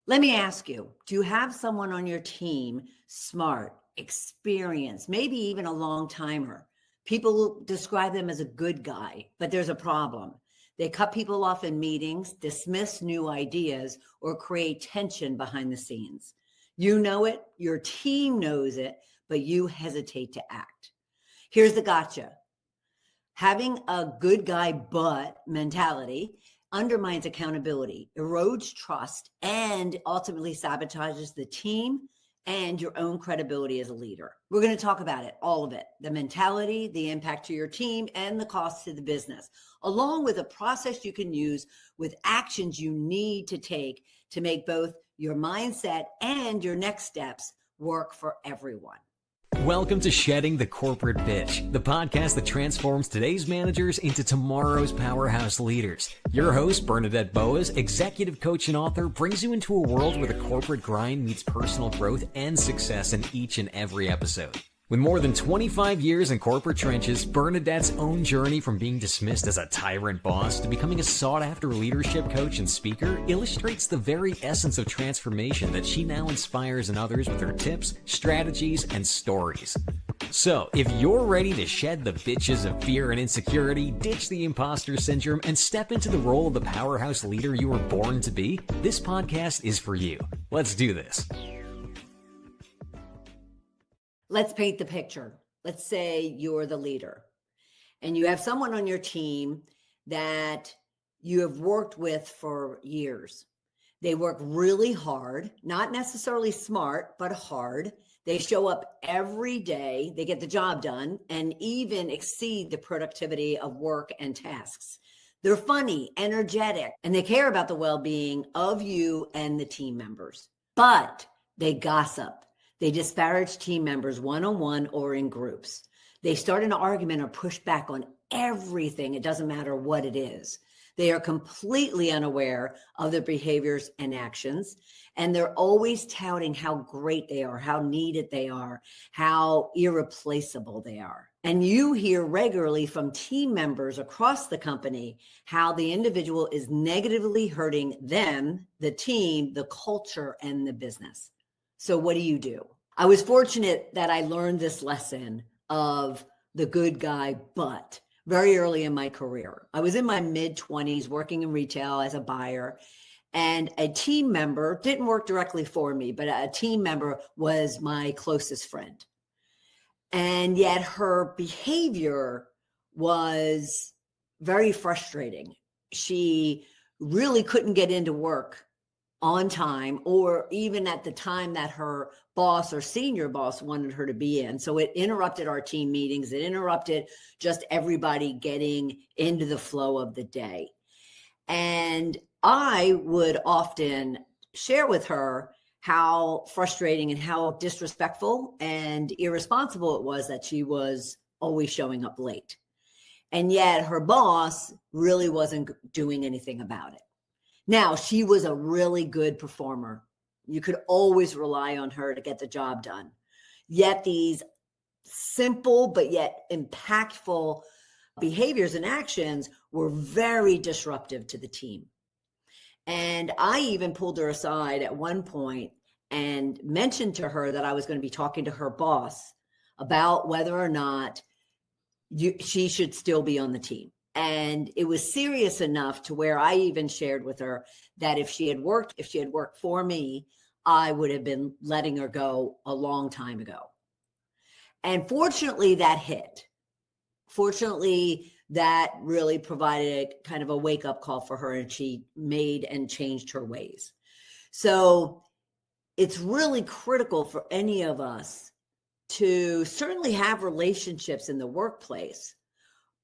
Let me ask you, do you have someone on your team, smart, experienced, maybe even a long timer? People describe them as a good guy, but there's a problem. They cut people off in meetings, dismiss new ideas, or create tension behind the scenes. You know it, your team knows it, but you hesitate to act. Here's the gotcha. Having a good guy but mentality undermines accountability, erodes trust, and ultimately sabotages the team and your own credibility as a leader. We're going to talk about it, all of it, the mentality, the impact to your team, and the cost to the business, along with a process you can use with actions you need to take to make both your mindset and your next steps work for everyone. Welcome to Shedding the Corporate Bitch, the podcast that transforms today's managers into tomorrow's powerhouse leaders. Your host, Bernadette Boas, executive coach and author, brings you into a world where the corporate grind meets personal growth and success in each and every episode. With more than 25 years in corporate trenches, Bernadette's own journey from being dismissed as a tyrant boss to becoming a sought-after leadership coach and speaker illustrates the very essence of transformation that she now inspires in others with her tips, strategies, and stories. So, if you're ready to shed the bitches of fear and insecurity, ditch the imposter syndrome, and step into the role of the powerhouse leader you were born to be, this podcast is for you. Let's do this. Let's paint the picture. Let's say you're the leader and you have someone on your team that you have worked with for years. They work really hard, not necessarily smart, but hard. They show up every day. They get the job done and even exceed the productivity of work and tasks. They're funny, energetic, and they care about the well-being of you and the team members. But they gossip. They disparage team members one-on-one or in groups. They start an argument or push back on everything. It doesn't matter what it is. They are completely unaware of their behaviors and actions, and they're always touting how great they are, how needed they are, how irreplaceable they are. And you hear regularly from team members across the company how the individual is negatively hurting them, the team, the culture, and the business. So what do? I was fortunate that I learned this lesson of the good guy, but very early in my career. I was in my mid-20s working in retail as a buyer, and a team member didn't work directly for me, but a team member was my closest friend. And yet her behavior was very frustrating. She really couldn't get into work on time, or even at the time that her boss or senior boss wanted her to be in. So it interrupted our team meetings. It interrupted just everybody getting into the flow of the day. And I would often share with her how frustrating and how disrespectful and irresponsible it was that she was always showing up late. And yet her boss really wasn't doing anything about it. Now, she was a really good performer. You could always rely on her to get the job done. Yet these simple but yet impactful behaviors and actions were very disruptive to the team. And I even pulled her aside at one point and mentioned to her that I was going to be talking to her boss about whether or not she should still be on the team. And it was serious enough to where I even shared with her that if she had worked for me, I would have been letting her go a long time ago. And fortunately, that hit. Fortunately, that really provided kind of a wake-up call for her, and she made and changed her ways. So it's really critical for any of us to certainly have relationships in the workplace,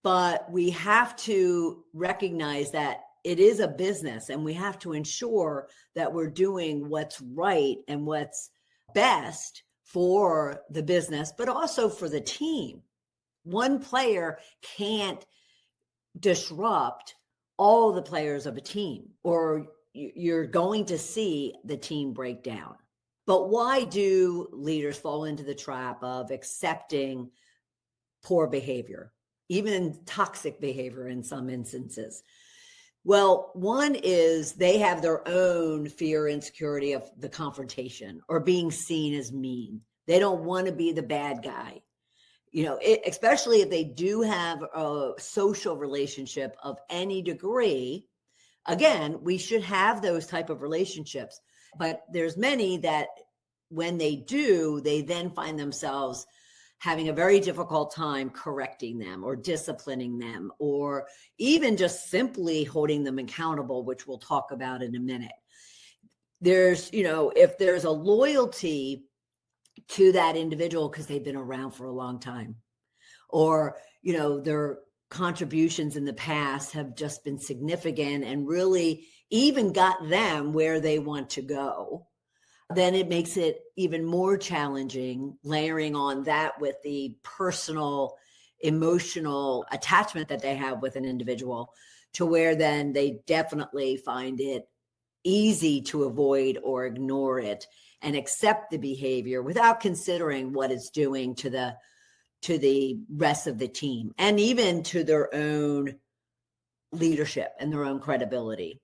but we have to recognize that it is a business, and we have to ensure that we're doing what's right and what's best for the business, but also for the team. One player can't disrupt all the players of a team, or you're going to see the team break down. But why do leaders fall into the trap of accepting poor behavior, even toxic behavior in some instances? Well, one is they have their own fear, insecurity of the confrontation or being seen as mean. They don't want to be the bad guy. Especially if they do have a social relationship of any degree. Again, we should have those type of relationships, but there's many that when they do, they then find themselves having a very difficult time correcting them or disciplining them, or even just simply holding them accountable, which we'll talk about in a minute. If there's a loyalty to that individual because they've been around for a long time, or, their contributions in the past have just been significant and really even got them where they want to go, then it makes it even more challenging, layering on that with the personal, emotional attachment that they have with an individual, to where then they definitely find it easy to avoid or ignore it and accept the behavior without considering what it's doing to the rest of the team and even to their own leadership and their own credibility.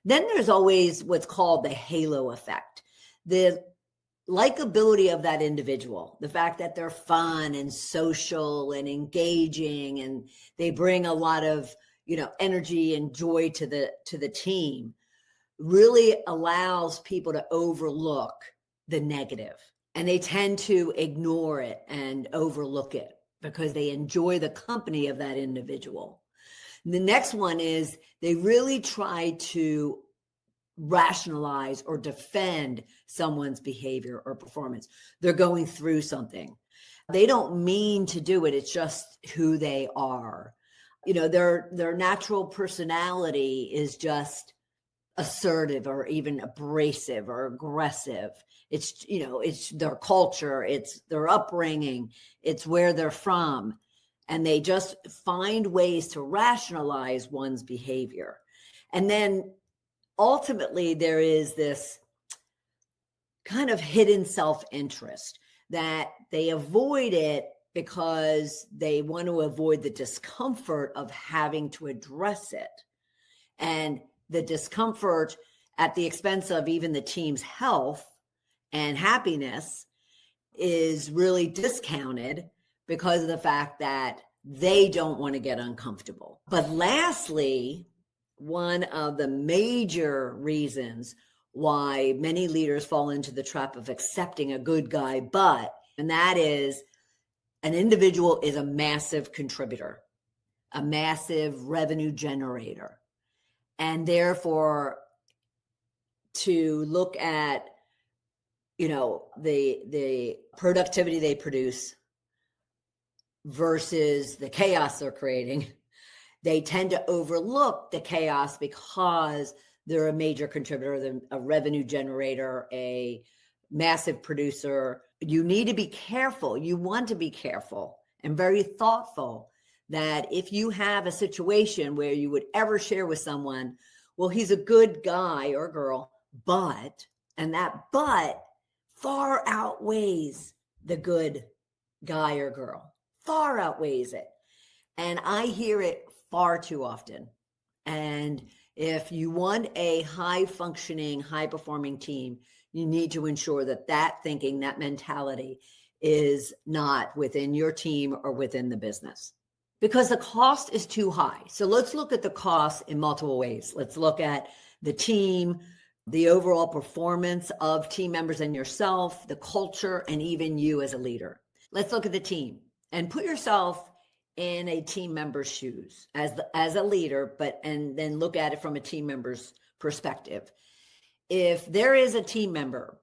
Then there's always what's called the halo effect. The likability of that individual, the fact that they're fun and social and engaging and they bring a lot of, energy and joy to the team, really allows people to overlook the negative. And they tend to ignore it and overlook it because they enjoy the company of that individual. And the next one is they really try to rationalize or defend someone's behavior or performance. They're going through something. They don't mean to do it. It's just who they are. Their natural personality is just assertive or even abrasive or aggressive. It's their culture, it's their upbringing, it's where they're from. And they just find ways to rationalize one's behavior. And then ultimately there is this kind of hidden self-interest that they avoid it because they want to avoid the discomfort of having to address it. And the discomfort at the expense of even the team's health and happiness is really discounted because of the fact that they don't want to get uncomfortable. But lastly, one of the major reasons why many leaders fall into the trap of accepting a good guy, and that is an individual is a massive contributor, a massive revenue generator. And therefore, to look at, the productivity they produce versus the chaos they're creating, they tend to overlook the chaos because they're a major contributor, a revenue generator, a massive producer. You need to be careful. You want to be careful and very thoughtful that if you have a situation where you would ever share with someone, well, he's a good guy or girl, and that but far outweighs the good guy or girl, far outweighs it. And I hear it far too often. And if you want a high functioning, high performing team, you need to ensure that thinking, that mentality is not within your team or within the business, because the cost is too high. So let's look at the cost in multiple ways. Let's look at the team, the overall performance of team members and yourself, the culture, and even you as a leader. Let's look at the team and put yourself in a team member's shoes as a leader, and then look at it from a team member's perspective. If there is a team member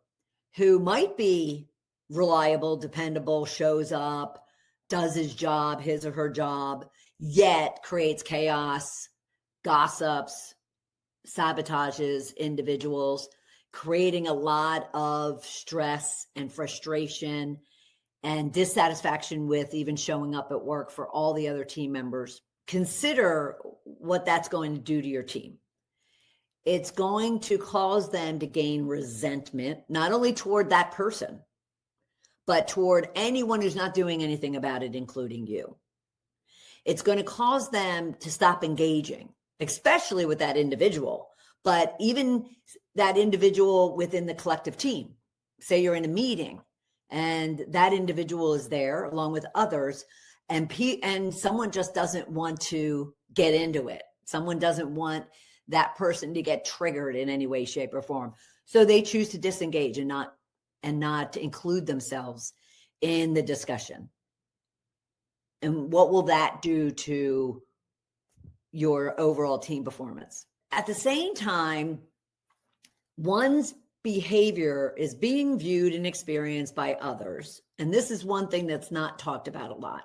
who might be reliable, dependable, shows up, does his or her job, yet creates chaos, gossips, sabotages individuals, creating a lot of stress and frustration and dissatisfaction with even showing up at work for all the other team members, consider what that's going to do to your team. It's going to cause them to gain resentment, not only toward that person, but toward anyone who's not doing anything about it, including you. It's going to cause them to stop engaging especially with that individual, but even that individual within the collective team. Say you're in a meeting and that individual is there along with others, and someone just doesn't want to get into it. Someone doesn't want that person to get triggered in any way, shape, or form. So they choose to disengage and not include themselves in the discussion. And what will that do to your overall team performance? At the same time, one's behavior is being viewed and experienced by others. And this is one thing that's not talked about a lot.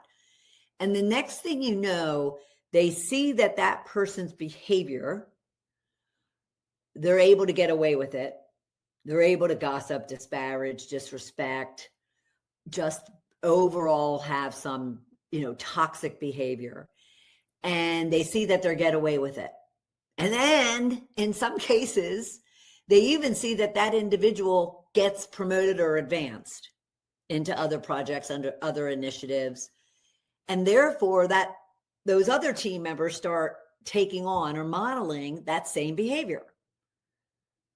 And the next thing you know, they see that person's behavior, they're able to get away with it. They're able to gossip, disparage, disrespect, just overall have some, toxic behavior. And they see that they get away with it. And then in some cases, they even see that individual gets promoted or advanced into other projects, under other initiatives. And therefore those other team members start taking on or modeling that same behavior.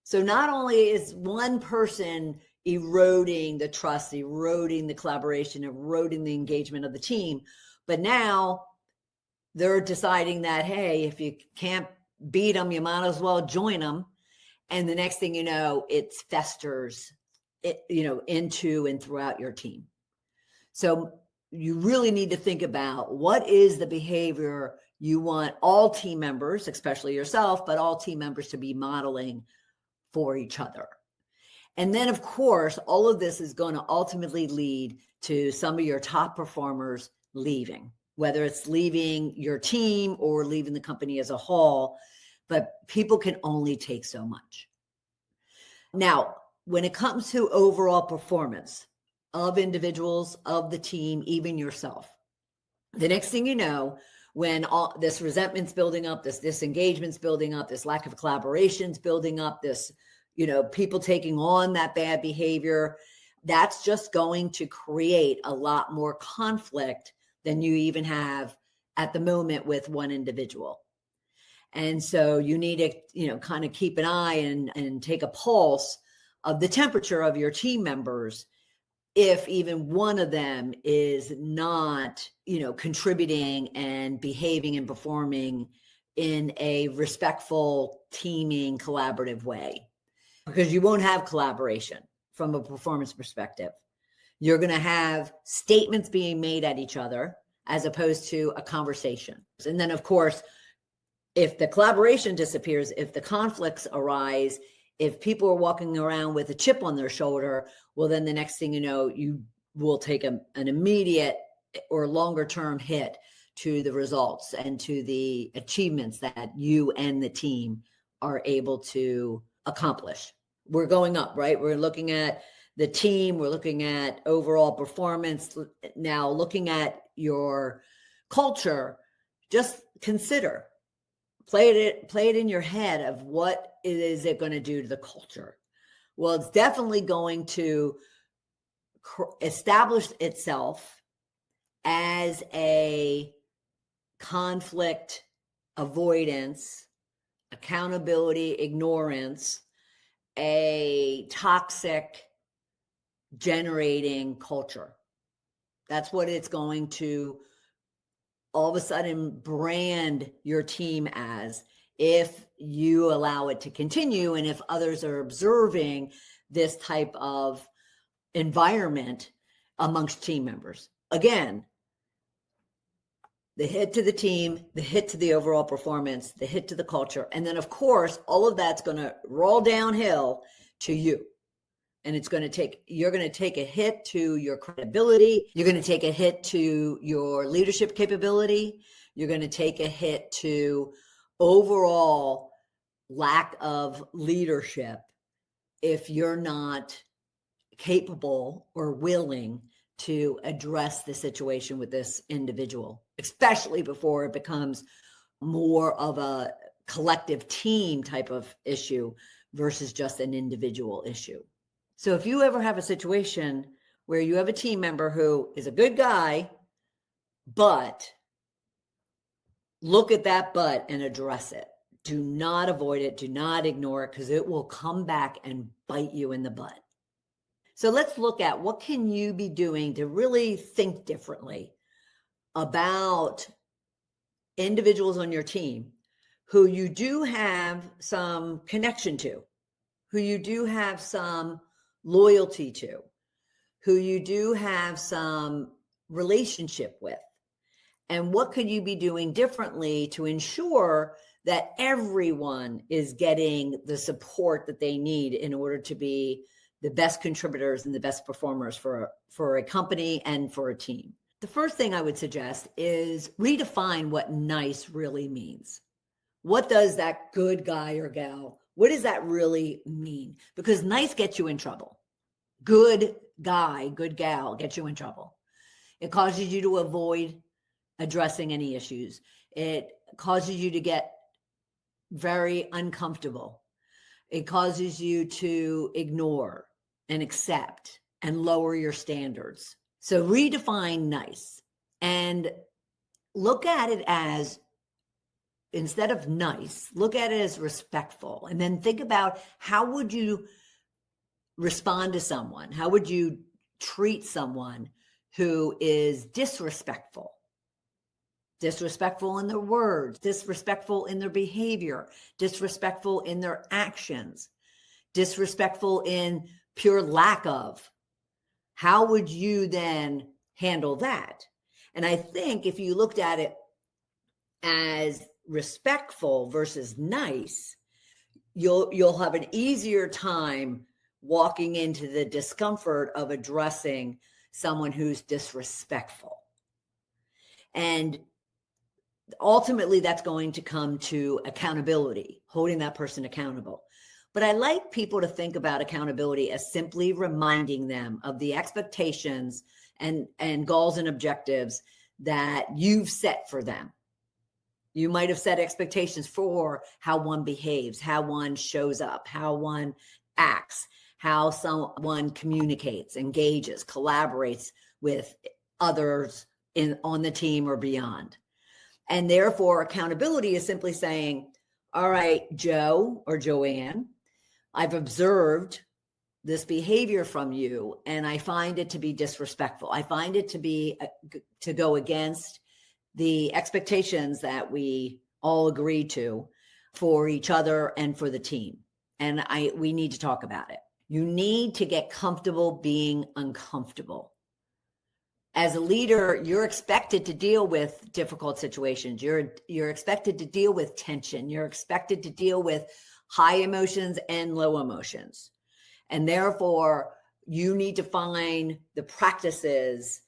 So not only is one person eroding the trust, eroding the collaboration, eroding the engagement of the team, but now they're deciding that, hey, if you can't beat them, you might as well join them. And the next thing you know, it festers, into and throughout your team. So you really need to think about what is the behavior you want all team members, especially yourself, but all team members to be modeling for each other. And then, of course, all of this is going to ultimately lead to some of your top performers leaving, whether it's leaving your team or leaving the company as a whole. But people can only take so much. Now, when it comes to overall performance of individuals, of the team, even yourself, the next thing you know, when all this resentment's building up, this disengagement's building up, this lack of collaboration's building up, this, people taking on that bad behavior, that's just going to create a lot more conflict than you even have at the moment with one individual. And so you need to, kind of keep an eye and take a pulse of the temperature of your team members. If even one of them is not, contributing and behaving and performing in a respectful, teaming, collaborative way, because you won't have collaboration from a performance perspective. You're going to have statements being made at each other as opposed to a conversation. And then, of course, if the collaboration disappears, if the conflicts arise, if people are walking around with a chip on their shoulder, well, then the next thing you know, you will take an immediate or longer term hit to the results and to the achievements that you and the team are able to accomplish. We're going up, right? We're looking at the team. We're looking at overall performance. Now, looking at your culture, just consider, play it in your head of what is it going to do to the culture. Well, it's definitely going to establish itself as a conflict avoidance, accountability, ignorance, a toxic generating culture. That's what it's going to all of a sudden brand your team as, if you allow it to continue and if others are observing this type of environment amongst team members. Again, the hit to the team, the hit to the overall performance, the hit to the culture. And then, of course, all of that's going to roll downhill to you. And you're going to take a hit to your credibility. You're going to take a hit to your leadership capability. You're going to take a hit to overall lack of leadership if you're not capable or willing to address the situation with this individual, especially before it becomes more of a collective team type of issue versus just an individual issue. So if you ever have a situation where you have a team member who is a good guy, but look at that butt and address it. Do not avoid it. Do not ignore it, because it will come back and bite you in the butt. So let's look at what can you be doing to really think differently about individuals on your team who you do have some connection to, who you do have some loyalty to, who you do have some relationship with. And what could you be doing differently to ensure that everyone is getting the support that they need in order to be the best contributors and the best performers for a company and for a team? The first thing I would suggest is redefine what nice really means. What does that good guy or gal, what does that really mean? Because nice gets you in trouble. Good guy, good gal gets you in trouble. It causes you to avoid addressing any issues. It causes you to get very uncomfortable. It causes you to ignore and accept and lower your standards. So redefine nice and look at it as, instead of nice, look at it as respectful. And then think about, how would you respond to someone? How would you treat someone who is disrespectful? Disrespectful in their words, disrespectful in their behavior, disrespectful in their actions, disrespectful in pure lack of. How would you then handle that? And I think if you looked at it as respectful versus nice, you'll have an easier time walking into the discomfort of addressing someone who's disrespectful. And ultimately, that's going to come to accountability, holding that person accountable. But I like people to think about accountability as simply reminding them of the expectations and goals and objectives that you've set for them. You might have set expectations for how one behaves, how one shows up, how one acts, how someone communicates, engages, collaborates with others on the team or beyond. And therefore, accountability is simply saying, all right, Joe or Joanne, I've observed this behavior from you, and I find it to be disrespectful. I find it to go against the expectations that we all agree to for each other and for the team. And we need to talk about it. You need to get comfortable being uncomfortable. As a leader, you're expected to deal with difficult situations. You're expected to deal with tension. You're expected to deal with high emotions and low emotions. And therefore, you need to find the practices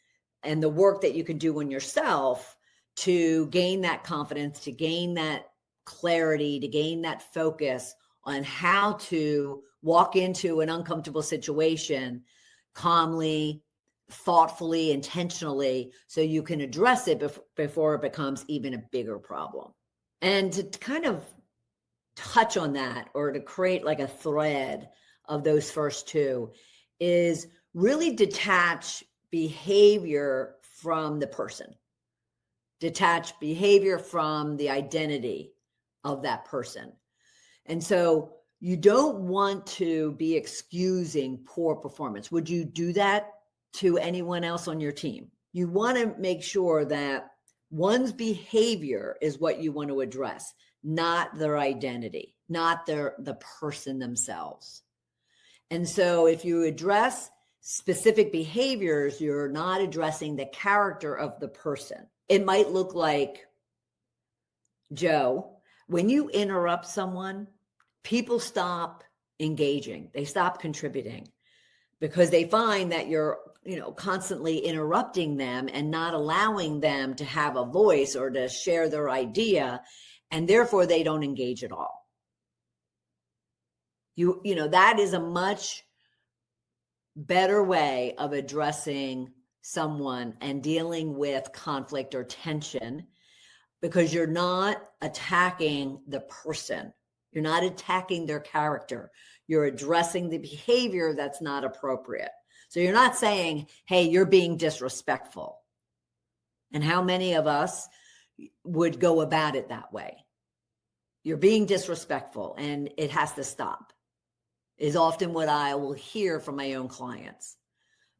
and the work that you can do on yourself to gain that confidence, to gain that clarity, to gain that focus on how to walk into an uncomfortable situation calmly, thoughtfully, intentionally, so you can address it before it becomes even a bigger problem. And to kind of touch on that, or to create like a thread of those first two, is really detach behavior from the person. Detach behavior from the identity of that person. And so you don't want to be excusing poor performance. Would you do that to anyone else on your team? You want to make sure that one's behavior is what you want to address, not their identity, not the person themselves. And so if you address specific behaviors, you're not addressing the character of the person. It might look like, Joe, when you interrupt someone, people stop engaging, they stop contributing, because they find that you're, constantly interrupting them and not allowing them to have a voice or to share their idea, and therefore they don't engage at all. That is a much better way of addressing someone and dealing with conflict or tension, because you're not attacking the person. You're not attacking their character. You're addressing the behavior that's not appropriate. So you're not saying, hey, you're being disrespectful. And how many of us would go about it that way. You're being disrespectful and it has to stop, is often what I will hear from my own clients.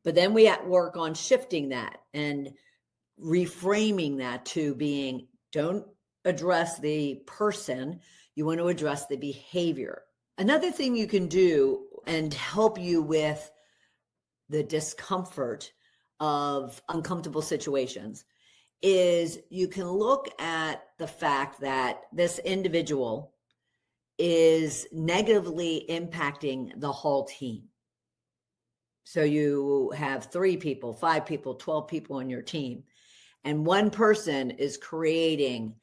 But then we work on shifting that and reframing that to being, don't address the person, you want to address the behavior. Another thing you can do and help you with the discomfort of uncomfortable situations is you can look at the fact that this individual is negatively impacting the whole team. So you have 3 people, 5 people, 12 people on your team, and one person is creating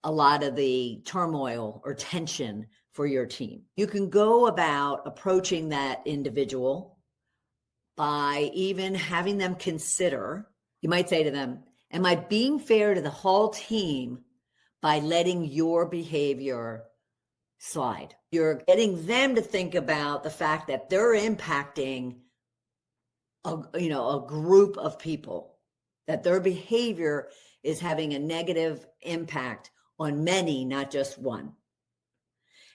a lot of the turmoil or tension for your team. You can go about approaching that individual by even having them consider, you might say to them, am I being fair to the whole team by letting your behavior slide? You're getting them to think about the fact that they're impacting a group of people, that their behavior is having a negative impact on many, not just one.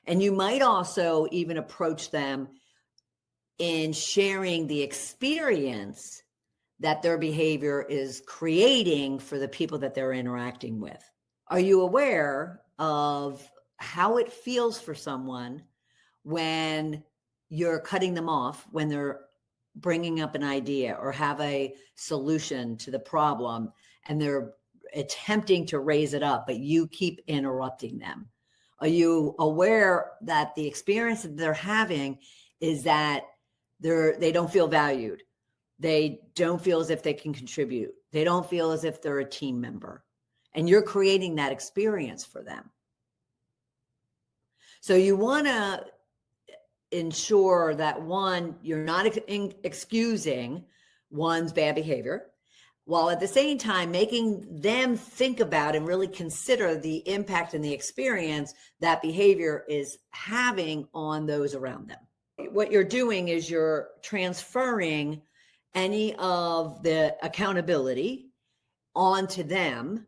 And you might also even approach them in sharing the experience that their behavior is creating for the people that they're interacting with. Are you aware of how it feels for someone when you're cutting them off, when they're bringing up an idea or have a solution to the problem and they're attempting to raise it up, but you keep interrupting them? Are you aware that the experience that they're having is that they don't feel valued? They don't feel as if they can contribute. They don't feel as if they're a team member. And you're creating that experience for them. So you want to ensure that, one, you're not excusing one's bad behavior, while at the same time making them think about and really consider the impact and the experience that behavior is having on those around them. What you're doing is you're transferring any of the accountability onto them,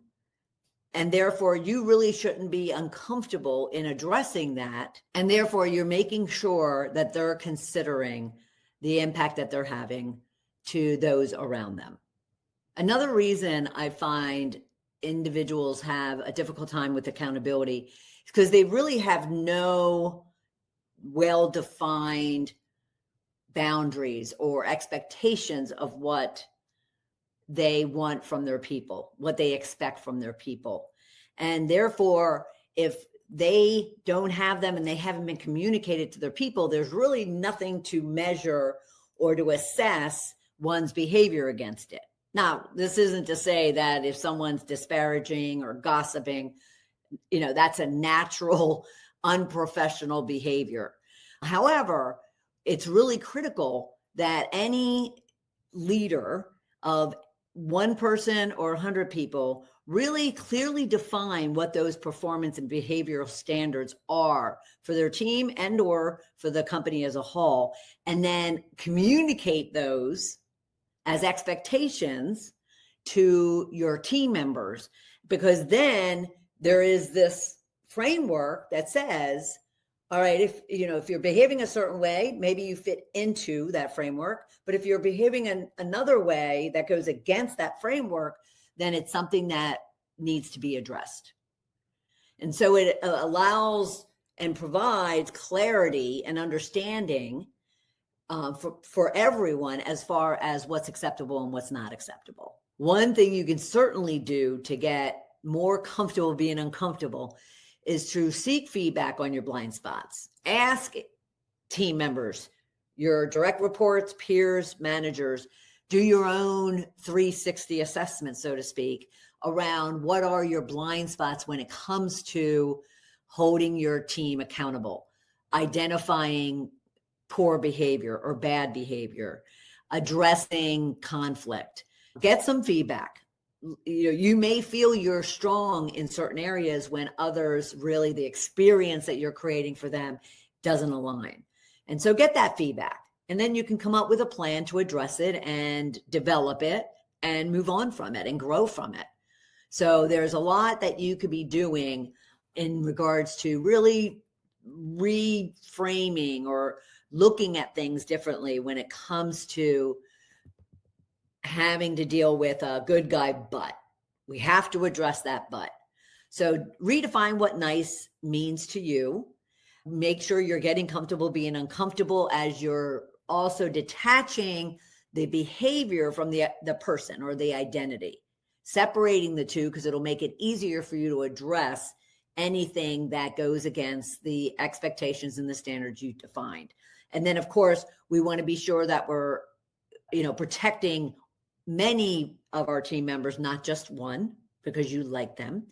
and therefore you really shouldn't be uncomfortable in addressing that, and therefore you're making sure that they're considering the impact that they're having to those around them. Another reason I find individuals have a difficult time with accountability is because they really have no well-defined boundaries or expectations of what they want from their people, what they expect from their people. And therefore, if they don't have them and they haven't been communicated to their people, there's really nothing to measure or to assess one's behavior against it. Now, this isn't to say that if someone's disparaging or gossiping, that's a natural, unprofessional behavior. However, it's really critical that any leader of one person or 100 people really clearly define what those performance and behavioral standards are for their team and or for the company as a whole, and then communicate those as expectations to your team members, because then there is this framework that says, all right, if you're behaving a certain way, maybe you fit into that framework. But if you're behaving another way that goes against that framework, then it's something that needs to be addressed. And so it allows and provides clarity and understanding for everyone as far as what's acceptable and what's not acceptable. One thing you can certainly do to get more comfortable being uncomfortable is to seek feedback on your blind spots. Ask team members, your direct reports, peers, managers, do your own 360 assessment, so to speak, around what are your blind spots when it comes to holding your team accountable, identifying poor behavior or bad behavior, addressing conflict. Get some feedback. You may feel you're strong in certain areas when others, really the experience that you're creating for them doesn't align. And so get that feedback. And then you can come up with a plan to address it and develop it and move on from it and grow from it. So there's a lot that you could be doing in regards to really reframing or looking at things differently when it comes to having to deal with a good guy but. We have to address that but. So redefine what nice means to you. Make sure you're getting comfortable being uncomfortable as you're also detaching the behavior from the person or the identity, separating the two, because it'll make it easier for you to address anything that goes against the expectations and the standards you defined. And then, of course, we want to be sure that we're, protecting many of our team members, not just one, because you like them,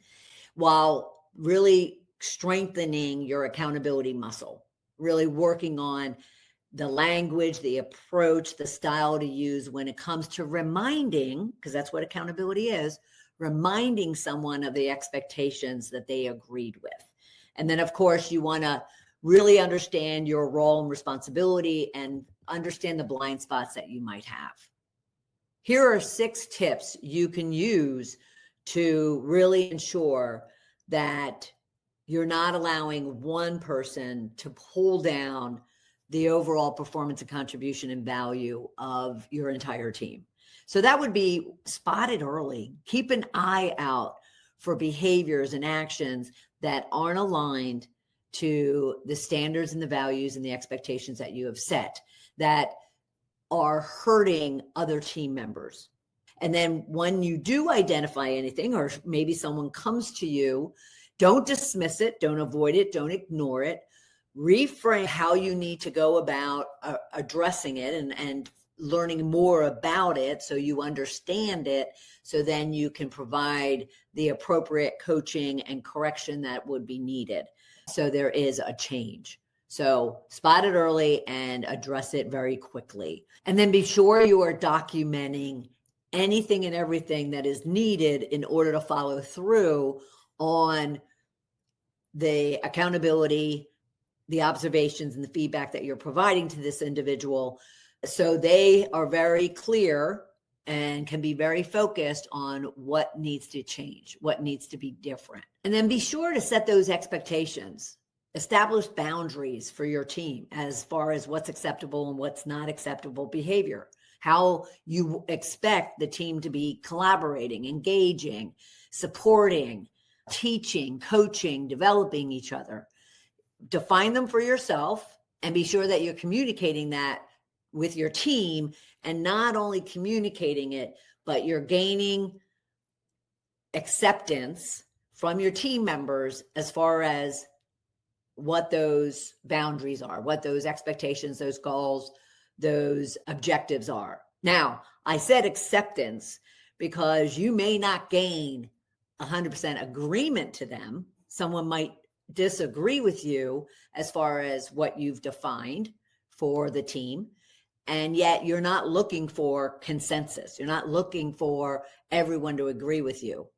while really strengthening your accountability muscle, really working on the language, the approach, the style to use when it comes to reminding, because that's what accountability is, reminding someone of the expectations that they agreed with. And then, of course, you want to really understand your role and responsibility and understand the blind spots that you might have. Here are 6 tips you can use to really ensure that you're not allowing one person to pull down the overall performance and contribution and value of your entire team. So that would be spot it early. Keep an eye out for behaviors and actions that aren't aligned to the standards and the values and the expectations that you have set that are hurting other team members. And then when you do identify anything, or maybe someone comes to you, don't dismiss it, don't avoid it, don't ignore it. Reframe how you need to go about addressing it and learning more about it so you understand it, so then you can provide the appropriate coaching and correction that would be needed. So there is a change. So spot it early and address it very quickly. And then be sure you are documenting anything and everything that is needed in order to follow through on the accountability, the observations, and the feedback that you're providing to this individual, so they are very clear and can be very focused on what needs to change, what needs to be different. And then be sure to set those expectations, establish boundaries for your team as far as what's acceptable and what's not acceptable behavior, how you expect the team to be collaborating, engaging, supporting, teaching, coaching, developing each other. Define them for yourself and be sure that you're communicating that with your team, and not only communicating it, but you're gaining acceptance from your team members as far as what those boundaries are, what those expectations, those goals, those objectives are. Now, I said acceptance because you may not gain 100% agreement to them. Someone might disagree with you as far as what you've defined for the team. And yet you're not looking for consensus. You're not looking for everyone to agree with you.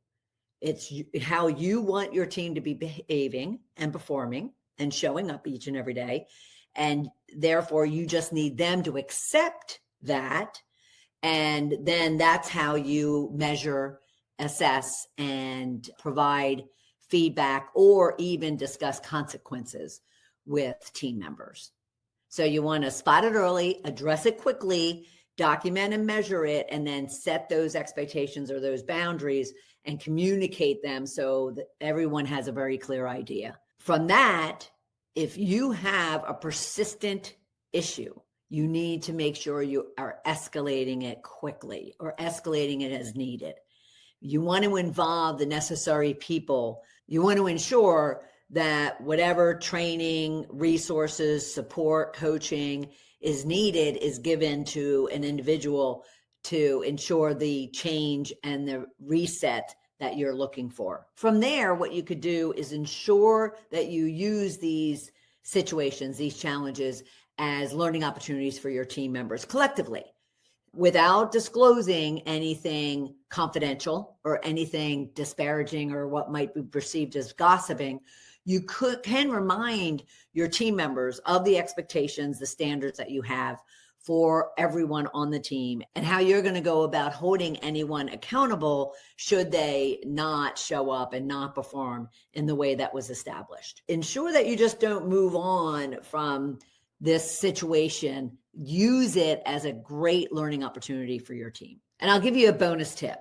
It's how you want your team to be behaving and performing and showing up each and every day. And therefore you just need them to accept that. And then that's how you measure, assess, and provide feedback, or even discuss consequences with team members. So you want to spot it early, address it quickly, document and measure it, and then set those expectations or those boundaries and communicate them so that everyone has a very clear idea. From that, if you have a persistent issue, you need to make sure you are escalating it quickly or escalating it as needed. You want to involve the necessary people. You want to ensure that whatever training, resources, support, coaching is needed is given to an individual to ensure the change and the reset that you're looking for. From there, what you could do is ensure that you use these situations, these challenges, as learning opportunities for your team members collectively, without disclosing anything confidential or anything disparaging or what might be perceived as gossiping. You can remind your team members of the expectations, the standards that you have for everyone on the team and how you're going to go about holding anyone accountable should they not show up and not perform in the way that was established. Ensure that you just don't move on from this situation. Use it as a great learning opportunity for your team. And I'll give you a bonus tip.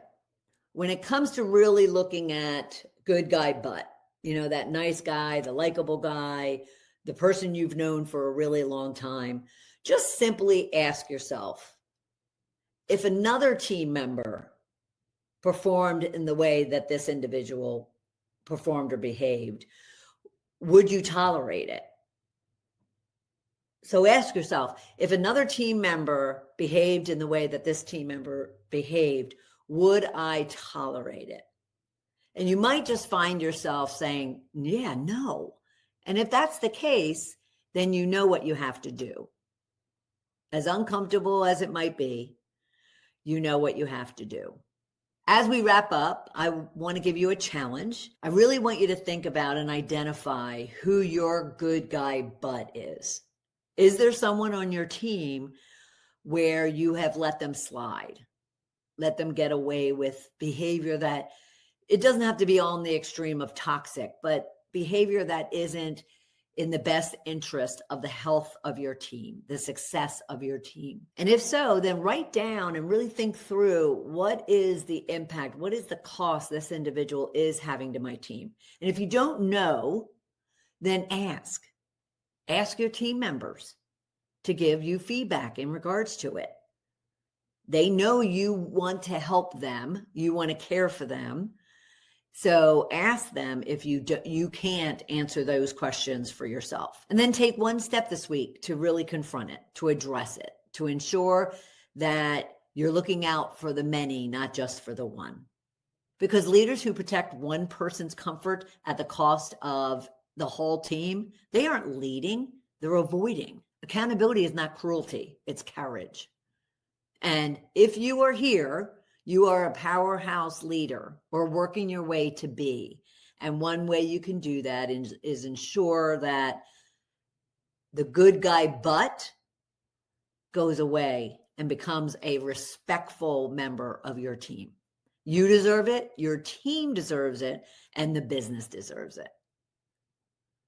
When it comes to really looking at good guy but, that nice guy, the likable guy, the person you've known for a really long time, just simply ask yourself, if another team member performed in the way that this individual performed or behaved, would you tolerate it? So ask yourself, if another team member behaved in the way that this team member behaved, would I tolerate it? And you might just find yourself saying, yeah, no. And if that's the case, then you know what you have to do. As uncomfortable as it might be, you know what you have to do. As we wrap up, I want to give you a challenge. I really want you to think about and identify who your good guy but is. Is there someone on your team where you have let them slide, let them get away with behavior that it doesn't have to be on the extreme of toxic, but behavior that isn't in the best interest of the health of your team, the success of your team? And if so, then write down and really think through, what is the impact? What is the cost this individual is having to my team? And if you don't know, then ask your team members to give you feedback in regards to it. They know you want to help them. You want to care for them. So ask them if you can't answer those questions for yourself. And then take one step this week to really confront it, to address it, to ensure that you're looking out for the many, not just for the one. Because leaders who protect one person's comfort at the cost of the whole team, they aren't leading, they're avoiding. Accountability is not cruelty, it's courage. And if you are here, you are a powerhouse leader or working your way to be. And one way you can do that is ensure that the good guy but goes away and becomes a respectful member of your team. You deserve it, your team deserves it, and the business deserves it.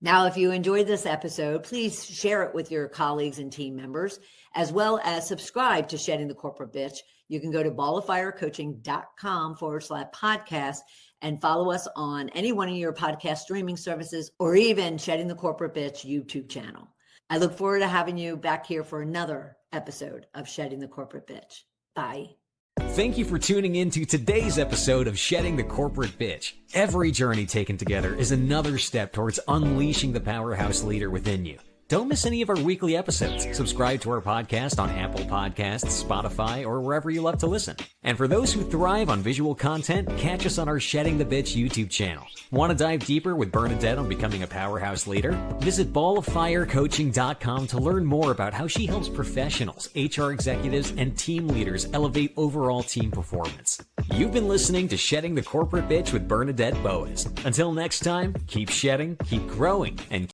Now, if you enjoyed this episode, please share it with your colleagues and team members, as well as subscribe to Shedding the Corporate Bitch. You can go to balloffirecoaching.com/podcast and follow us on any one of your podcast streaming services or even Shedding the Corporate Bitch YouTube channel. I look forward to having you back here for another episode of Shedding the Corporate Bitch. Bye. Thank you for tuning in to today's episode of Shedding the Corporate Bitch. Every journey taken together is another step towards unleashing the powerhouse leader within you. Don't miss any of our weekly episodes. Subscribe to our podcast on Apple Podcasts, Spotify, or wherever you love to listen. And for those who thrive on visual content, catch us on our Shedding the Bitch YouTube channel. Want to dive deeper with Bernadette on becoming a powerhouse leader? Visit balloffirecoaching.com to learn more about how she helps professionals, HR executives, and team leaders elevate overall team performance. You've been listening to Shedding the Corporate Bitch with Bernadette Boas. Until next time, keep shedding, keep growing, and